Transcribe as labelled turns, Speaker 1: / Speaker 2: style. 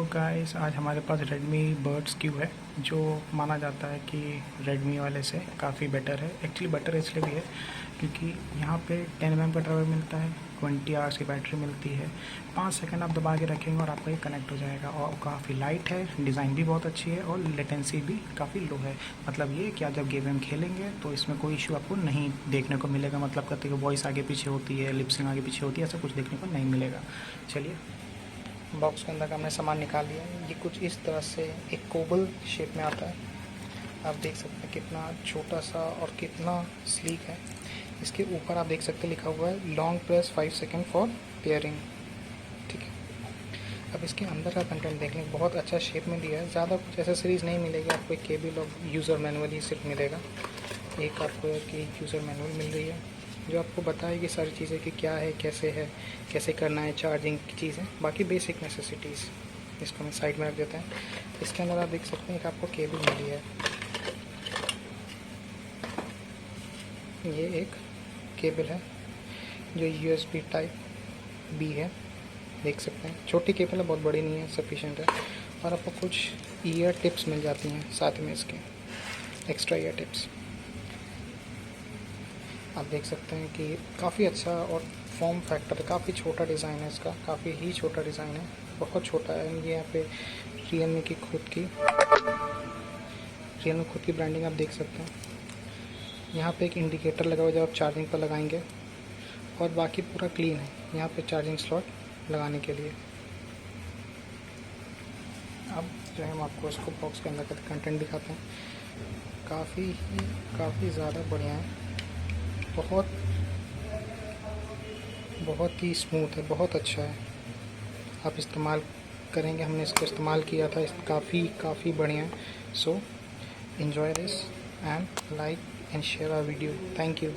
Speaker 1: Guys, आज हमारे पास Realme Buds Q है, जो माना जाता है कि Redmi वाले से काफ़ी बेटर है। एक्चुअली बेटर इसलिए भी है क्योंकि यहाँ पे 10 mm का ड्राइवर मिलता है, 20 आवर्स की बैटरी मिलती है, 5 सेकंड आप दबा के रखेंगे और आपका ये कनेक्ट हो जाएगा। और काफ़ी लाइट है, डिज़ाइन भी बहुत अच्छी है और लेटेंसी भी काफ़ी लो है। मतलब ये कि आप जब गेम खेलेंगे तो इसमें कोई इशू आपको नहीं देखने को मिलेगा। मतलब कहते हैं वॉइस आगे पीछे होती है, लिपसिंग आगे पीछे होती है, ऐसा कुछ देखने को नहीं मिलेगा। चलिए, बॉक्स के अंदर का हमने सामान निकाल लिया है। ये कुछ इस तरह से एक कोबल शेप में आता है। आप देख सकते हैं कितना छोटा सा और कितना स्लीक है। इसके ऊपर आप देख सकते हैं लिखा हुआ है long press 5 second for pairing. ठीक है, अब इसके अंदर का कंटेंट देख लें, बहुत अच्छा शेप में दिया है। ज़्यादा कुछ एसेसरीज नहीं मिलेगी आपको, एक केबल और यूज़र मैनुअल ही सिर्फ मिलेगा। एक आपको एक यूज़र मैनुअल मिल रही है जो आपको बताएगी सारी चीज़ें कि क्या है, कैसे करना है, चार्जिंग की चीज़ें, बाकी बेसिक नेसेसिटीज़। इसको मैं साइड में रख देते हैं। इसके अंदर आप देख सकते हैं कि आपको केबल मिली है। ये एक केबल है जो USB टाइप B है, देख सकते हैं। छोटी केबल है, बहुत बड़ी नहीं है, सफिशेंट है। और आपको कुछ ईयर टिप्स मिल जाती हैं साथ में, इसके एक्स्ट्रा ईयर टिप्स। आप देख सकते हैं कि काफ़ी अच्छा और फॉर्म फैक्टर है। काफ़ी छोटा डिज़ाइन है इसका, काफ़ी ही छोटा डिज़ाइन है, बहुत छोटा है। ये यहाँ पे Realme की खुद की ब्रांडिंग आप देख सकते हैं। यहाँ पे एक इंडिकेटर लगा हुआ है जब आप चार्जिंग पर लगाएंगे, और बाकी पूरा क्लीन है यहाँ पे चार्जिंग स्लॉट लगाने के लिए। अब जो है हम आपको इसको बॉक्स के अंदर का कंटेंट दिखाते हैं। काफ़ी ज़्यादा बढ़िया है, बहुत ही स्मूथ है, बहुत अच्छा है। आप इस्तेमाल करेंगे, हमने इसको इस्तेमाल किया था, काफ़ी बढ़िया है। सो enjoy this and like and share our video. Thank you.